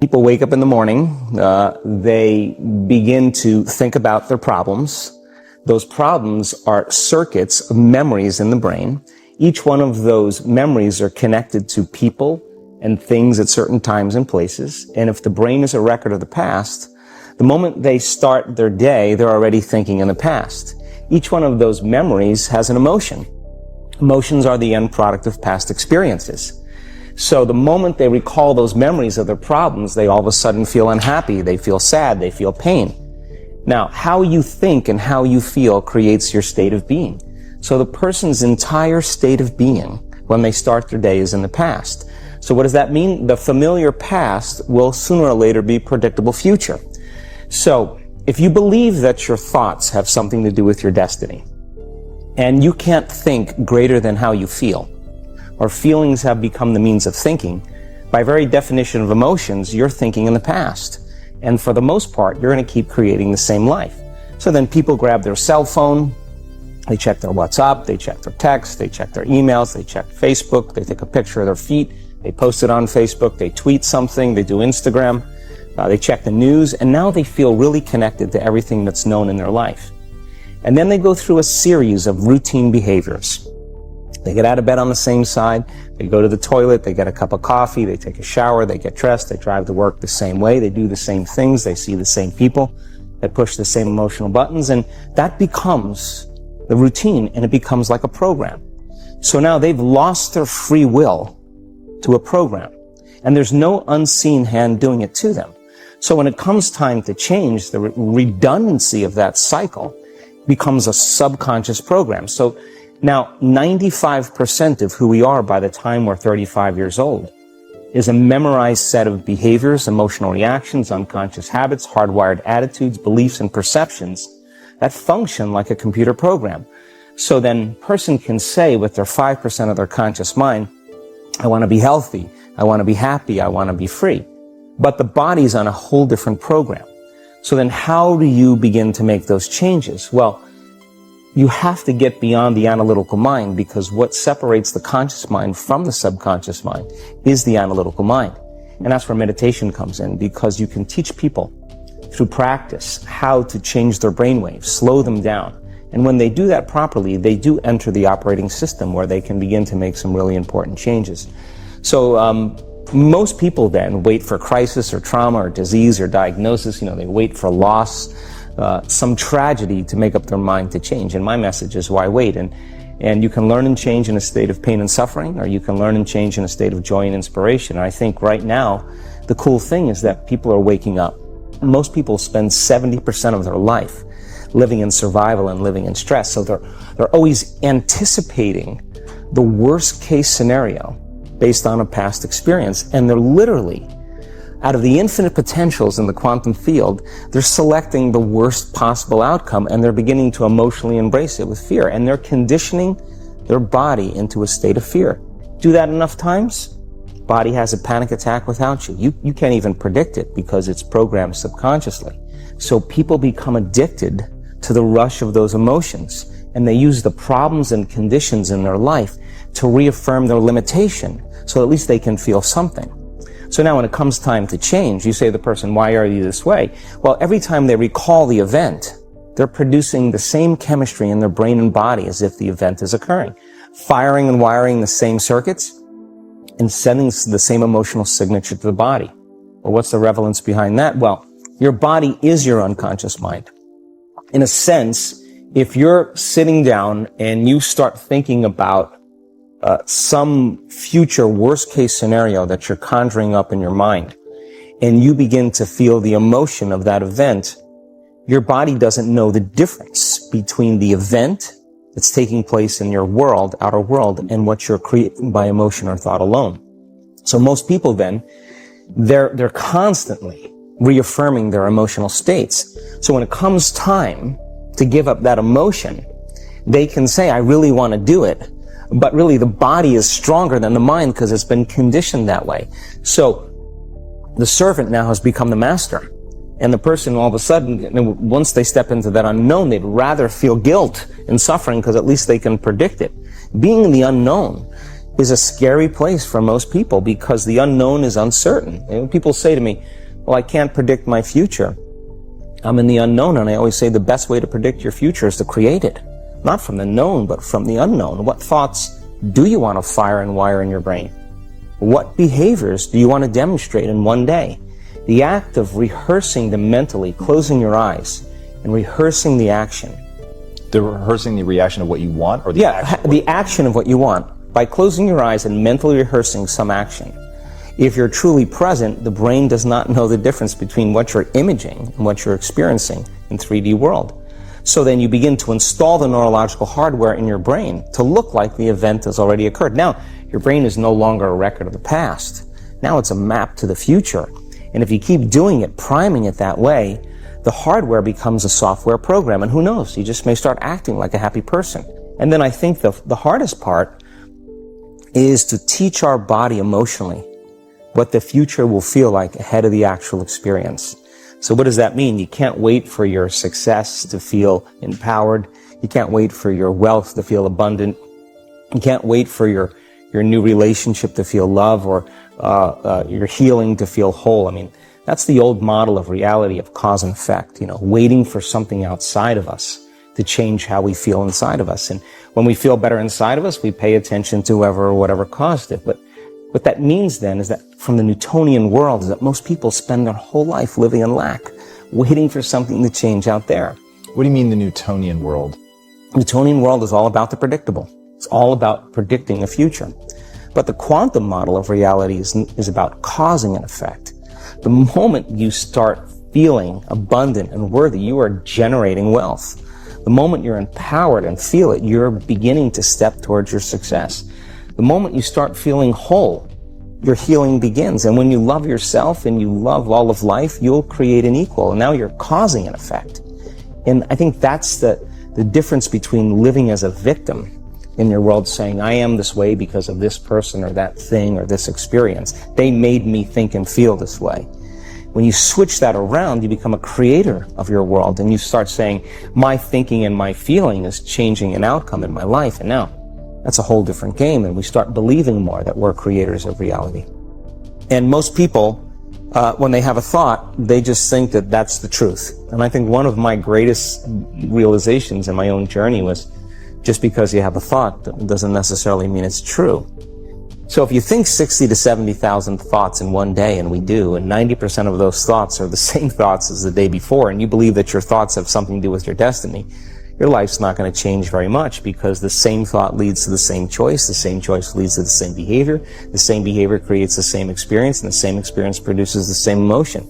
People wake up in the morning, they begin to think about their problems. Those problems are circuits of memories in the brain. Each one of those memories are connected to people and things at certain times and places. And if the brain is a record of the past, the moment they start their day, they're already thinking in the past. Each one of those memories has an emotion. Emotions are the end product of past experiences. So the moment they recall those memories of their problems, they all of a sudden feel unhappy, they feel sad, they feel pain. Now, how you think and how you feel creates your state of being. So the person's entire state of being when they start their day is in the past. So what does that mean? The familiar past will sooner or later be predictable future. So if you believe that your thoughts have something to do with your destiny, and you can't think greater than how you feel, or feelings have become the means of thinking, by very definition of emotions, you're thinking in the past. And for the most part, you're going to keep creating the same life. So then people grab their cell phone, they check their WhatsApp, they check their text, they check their emails, they check Facebook, they take a picture of their feet, they post it on Facebook, they tweet something, they do Instagram, they check the news, and now they feel really connected to everything that's known in their life. And then they go through a series of routine behaviors. They get out of bed on the same side, they go to the toilet, they get a cup of coffee, they take a shower, they get dressed, they drive to work the same way, they do the same things, they see the same people, they push the same emotional buttons, and that becomes the routine, and it becomes like a program. So now they've lost their free will to a program, and there's no unseen hand doing it to them. So when it comes time to change, the redundancy of that cycle becomes a subconscious program. So now 95% of who we are by the time we're 35 years old is a memorized set of behaviors, emotional reactions, unconscious habits, hardwired attitudes, beliefs, and perceptions that function like a computer program. So then a person can say with their 5% of their conscious mind, I want to be healthy, I want to be happy, I want to be free. But the body's on a whole different program. So then how do you begin to make those changes? Well, you have to get beyond the analytical mind, because what separates the conscious mind from the subconscious mind is the analytical mind. And that's where meditation comes in, because you can teach people through practice how to change their brainwaves, slow them down. And when they do that properly, they do enter the operating system where they can begin to make some really important changes. So most people then wait for crisis or trauma or disease or diagnosis. They wait for loss, some tragedy to make up their mind to change. And my message is, why wait? And you can learn and change in a state of pain and suffering, or you can learn and change in a state of joy and inspiration. And I think right now, the cool thing is that people are waking up. Most people spend 70% of their life living in survival and living in stress. So they're always anticipating the worst case scenario based on a past experience. And they're literally, out of the infinite potentials in the quantum field, they're selecting the worst possible outcome, and they're beginning to emotionally embrace it with fear. And they're conditioning their body into a state of fear. Do that enough times, body has a panic attack without you. You can't even predict it because it's programmed subconsciously. So people become addicted to the rush of those emotions, and they use the problems and conditions in their life to reaffirm their limitation, so at least they can feel something. So now when it comes time to change, you say to the person, why are you this way? Well, every time they recall the event, they're producing the same chemistry in their brain and body as if the event is occurring, firing and wiring the same circuits and sending the same emotional signature to the body. Well, what's the relevance behind that? Well, your body is your unconscious mind. In a sense, if you're sitting down and you start thinking about some future worst case scenario that you're conjuring up in your mind, and you begin to feel the emotion of that event, your body doesn't know the difference between the event that's taking place in your world, outer world, and what you're creating by emotion or thought alone. So most people then, they're constantly reaffirming their emotional states. So when it comes time to give up that emotion, they can say, I really want to do it. But really the body is stronger than the mind because it's been conditioned that way. So the servant now has become the master. And the person all of a sudden, once they step into that unknown, they'd rather feel guilt and suffering because at least they can predict it. Being in the unknown is a scary place for most people because the unknown is uncertain. And people say to me, well, I can't predict my future. I'm in the unknown, and I always say the best way to predict your future is to create it. Not from the known, but from the unknown. What thoughts do you want to fire and wire in your brain? What behaviors do you want to demonstrate in one day? The act of rehearsing them mentally, closing your eyes, and rehearsing the action. Rehearsing the reaction of what you want? Or the action? The action of what you want. By closing your eyes and mentally rehearsing some action. If you're truly present, the brain does not know the difference between what you're imaging and what you're experiencing in 3D world. So then you begin to install the neurological hardware in your brain to look like the event has already occurred. Now, your brain is no longer a record of the past. Now it's a map to the future. And if you keep doing it, priming it that way, the hardware becomes a software program. And who knows, you just may start acting like a happy person. And then I think the hardest part is to teach our body emotionally what the future will feel like ahead of the actual experience. So what does that mean? You can't wait for your success to feel empowered. You can't wait for your wealth to feel abundant. You can't wait for your new relationship to feel love, or your healing to feel whole. I mean, that's the old model of reality, of cause and effect, waiting for something outside of us to change how we feel inside of us. And when we feel better inside of us, we pay attention to whoever or whatever caused it. But what that means then is that from the Newtonian world is that most people spend their whole life living in lack, waiting for something to change out there. What do you mean the Newtonian world? Newtonian world is all about the predictable. It's all about predicting the future. But the quantum model of reality is about causing an effect. The moment you start feeling abundant and worthy, you are generating wealth. The moment you're empowered and feel it, you're beginning to step towards your success. The moment you start feeling whole, your healing begins. And when you love yourself and you love all of life, you'll create an equal. And now you're causing an effect. And I think that's the difference between living as a victim in your world, saying, I am this way because of this person or that thing or this experience. They made me think and feel this way. When you switch that around, you become a creator of your world, and you start saying, my thinking and my feeling is changing an outcome in my life. And now that's a whole different game, and we start believing more that we're creators of reality. And most people, when they have a thought, they just think that that's the truth. And I think one of my greatest realizations in my own journey was, just because you have a thought doesn't necessarily mean it's true. So if you think 60 to 70,000 thoughts in one day, and we do, and 90% of those thoughts are the same thoughts as the day before, and you believe that your thoughts have something to do with your destiny, your life's not going to change very much, because the same thought leads to the same choice leads to the same behavior creates the same experience, and the same experience produces the same emotion.